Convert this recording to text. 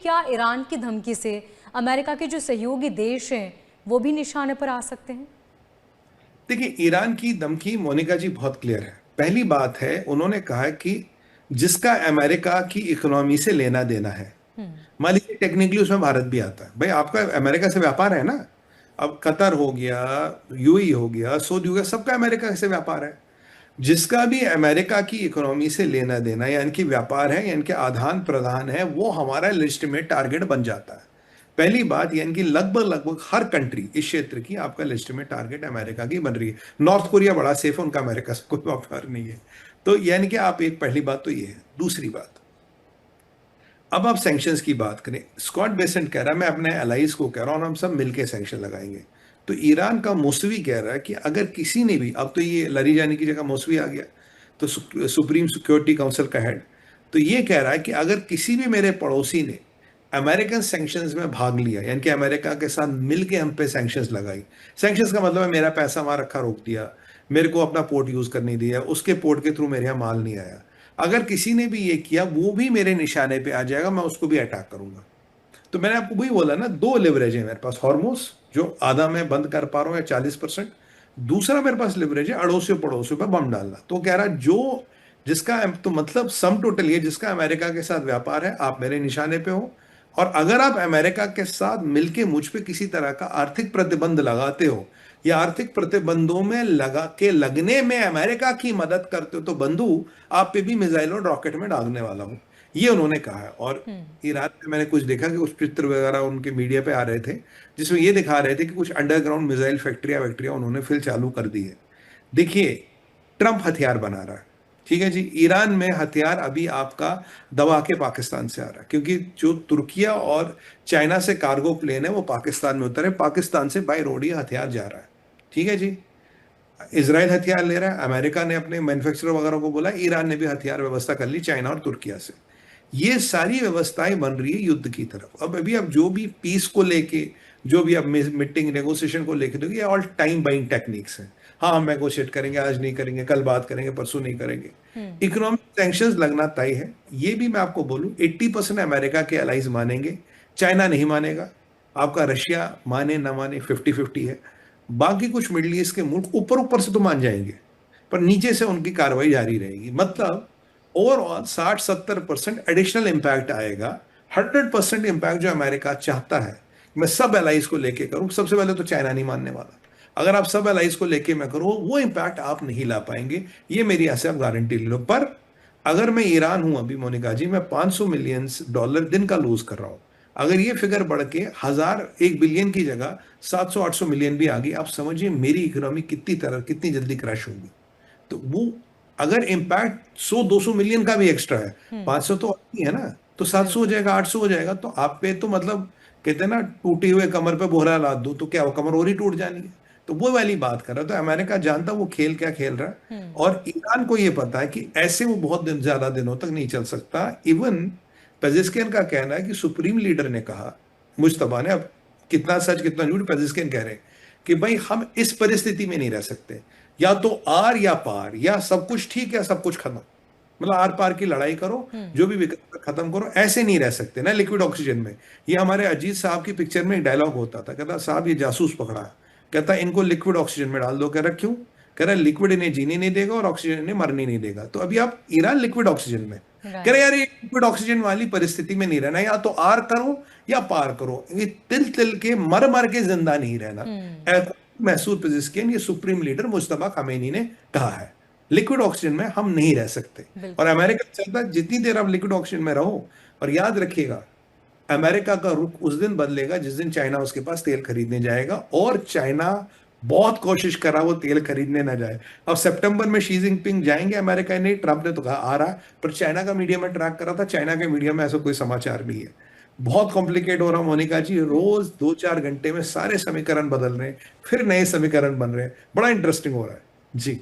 क्या ईरान की धमकी से अमेरिका के जो सहयोगी देश हैं वो भी निशाने पर आ सकते हैं? देखिए, ईरान की धमकी मोनिका जी बहुत क्लियर है। पहली बात है, उन्होंने कहा कि जिसका अमेरिका की इकोनॉमी से लेना देना है, मान लीजिए टेक्निकली उसमें भारत भी आता है, भाई आपका अमेरिका से व्यापार है ना। अब कतर हो गया, यूएई हो गया, सऊदी हो गया, सबका अमेरिका से व्यापार है। जिसका भी अमेरिका की इकोनॉमी से लेना देना या इनकी व्यापार है या इनके आदान प्रदान है, वो हमारा लिस्टिमेट टारगेट बन जाता है। पहली बात, यानी कि लगभग लगभग हर कंट्री इस क्षेत्र की आपका लिस्टिमेट टारगेट अमेरिका की बन रही है। नॉर्थ कोरिया बड़ा सेफ है, उनका अमेरिका से कोई व्यापार नहीं है। तो यानी कि आप एक, पहली बात तो ये है। दूसरी बात, अब आप सैंक्शंस की बात करें, स्कॉट बेसेंट कह रहा है मैं अपने एलाइज को कह रहा हूं, हम सब मिलकर सैंक्शन लगाएंगे। तो ईरान का मौसवी कह रहा है कि अगर किसी ने भी, अब तो ये लरी जाने की जगह मौसवी आ गया, तो सुप्रीम सिक्योरिटी काउंसिल का हेड, तो ये कह रहा है कि अगर किसी भी मेरे पड़ोसी ने अमेरिकन सैंक्शंस में भाग लिया, यानी कि अमेरिका के साथ मिलके हम पे सैंक्शंस लगाई। सैंक्शंस का मतलब है मेरा पैसा वहां रखा रोक दिया, मेरे को अपना पोर्ट यूज करने दिया, उसके पोर्ट के थ्रू मेरे यहाँ माल नहीं आया, अगर किसी ने भी ये किया वो भी मेरे निशाने पे आ जाएगा, मैं उसको भी अटैक करूंगा। तो मैंने आपको वही बोला ना, दो लिवरेज है मेरे पास। हॉर्मोस जो आधा मैं बंद कर पा रहा हूँ या 40%, दूसरा मेरे पास लिवरेज है अड़ोसियों पड़ोसियों पर बम डालना। तो कह रहा जो जिसका, तो मतलब सम टोटल ये, जिसका अमेरिका के साथ व्यापार है आप मेरे निशाने पे हो, और अगर आप अमेरिका के साथ मिलके मुझ पे किसी तरह का आर्थिक प्रतिबंध लगाते हो या आर्थिक प्रतिबंधों में लगा के लगने में अमेरिका की मदद करते हो, तो बंधु आप पे भी मिसाइल और रॉकेट में डालने वाला हूं, ये उन्होंने कहा है। और ईरान में मैंने कुछ देखा कि कुछ चित्र वगैरह उनके मीडिया पे आ रहे थे जिसमें ये दिखा रहे थे कि कुछ अंडरग्राउंड मिसाइल फैक्ट्रियां वैक्ट्रियां उन्होंने फिर चालू कर दी है। देखिए, ट्रंप हथियार बना रहा है, ठीक है जी। ईरान में हथियार अभी आपका दबा के पाकिस्तान से आ रहा है, क्योंकि जो तुर्किया और चाइना से कार्गो प्लेन है वो पाकिस्तान में उतरे, पाकिस्तान से बाई रोड ये हथियार जा रहा है, ठीक है जी। इसराइल हथियार ले रहा है, अमेरिका ने अपने मैन्युफैक्चरर वगैरह को बोला, ईरान ने भी हथियार व्यवस्था कर ली चाइना और तुर्किया से। ये सारी व्यवस्थाएं बन रही है युद्ध की तरफ। अब अभी अब जो भी पीस को लेके, जो भी अब मीटिंग नेगोशिएशन को लेके, देखिए ऑल टाइम बाइंग टेक्निक्स हैं। हाँ, हम नेगोशिएट करेंगे, आज नहीं करेंगे, कल बात करेंगे, परसों नहीं करेंगे। इकोनॉमिक सैंक्शंस लगना तय है। ये भी मैं आपको बोलूं, 80% अमेरिका के अलाइज मानेंगे, चाइना नहीं मानेगा। आपका रशिया माने ना माने 50-50 है। बाकी कुछ मिडिल ईस्ट के मुल्क ऊपर ऊपर से तो मान जाएंगे, पर नीचे से उनकी कार्रवाई जारी रहेगी। मतलब ओवरऑल 60-70% एडिशनल इंपैक्ट आएगा। 100% इंपैक्ट जो अमेरिका चाहता है मैं सब एलाइज को लेके करूं, सबसे पहले तो चाइना नहीं मानने वाला। अगर आप सब एलाइज को लेके मैं करूं, वो इंपैक्ट आप नहीं ला पाएंगे, ये मेरी ऐसे आप गारंटी ले लो। पर अगर मैं ईरान हूं अभी मोनिका जी, मैं $500 मिलियन दिन का लूज कर रहा हूं। अगर ये फिगर बढ़ के 1 बिलियन की जगह 700-800 मिलियन भी आ गई, आप समझिए मेरी इकोनॉमी कितनी जल्दी क्रैश होगी। तो वो अगर इम्पैक्ट 100-200 मिलियन का भी एक्स्ट्रा है, 500 तो नहीं है ना, तो 700 हो जाएगा, 800 हो जाएगा, तो आप पे तो मतलब कहते हैं ना, टूटी हुए कमर पे बोहरा लाद दो तो क्या वो कमर और ही टूट जानी है। तो वो वाली बात कर रहा है। तो अमेरिका जानता वो खेल क्या खेल रहा है, और ईरान को ये पता है कि ऐसे वो बहुत ज्यादा दिनों तक नहीं चल सकता। इवन पेजिस्कियन का कहना है कि सुप्रीम लीडर ने कहा, मुश्तबा ने, अब कितना सच कितना झूठ पेजिस्कियन कह रहे हैं कि भाई हम इस परिस्थिति में नहीं रह सकते, या तो आर या पार, या सब कुछ ठीक या सब कुछ खत्म। मतलब आर पार की लड़ाई करो, जो भी विकल्प खत्म करो, ऐसे नहीं रह सकते ना लिक्विड ऑक्सीजन में। ये हमारे अजीत साहब की पिक्चर में एक डायलॉग होता था, कहता साहब ये जासूस पकड़ा है, कहता इनको लिक्विड ऑक्सीजन में डाल दो। कह रहा क्यों? कह रहा लिक्विड इन्हें जीने नहीं देगा और ऑक्सीजन इन्हें मरने नहीं देगा। तो अभी आप ईरान लिक्विड ऑक्सीजन में, कह रहे यार ये लिक्विड ऑक्सीजन वाली परिस्थिति में नहीं रहना, या तो आर करो या पार करो, ये तिल तिल के मर मर के जिंदा नहीं रहना। मैसूर पेजिस्कियन, ये सुप्रीम लीडर मुश्तबा खामेनी ने कहा है, लिक्विड ऑक्सीजन में हम नहीं रह सकते। और अमेरिका चाहता है जितनी देर आप लिक्विड ऑक्सीजन में रहो। और याद रखिएगा, अमेरिका का रुख उस दिन बदलेगा जिस दिन चाइना उसके पास तेल खरीदने जाएगा, और चाइना बहुत कोशिश करा वो तेल खरीदने ना जाए। अब सितंबर में शी जिनपिंग जाएंगे अमेरिका, नहीं ट्रंप ने तो कहा आ रहा, पर चाइना का मीडिया में ट्रैक करा था, चाइना के मीडिया में ऐसा कोई समाचार नहीं है। बहुत कॉम्प्लिकेट हो रहा मोनिका जी, रोज 2-4 घंटे में सारे समीकरण बदल रहे हैं, फिर नए समीकरण बन रहे हैं, बड़ा इंटरेस्टिंग हो रहा है जी।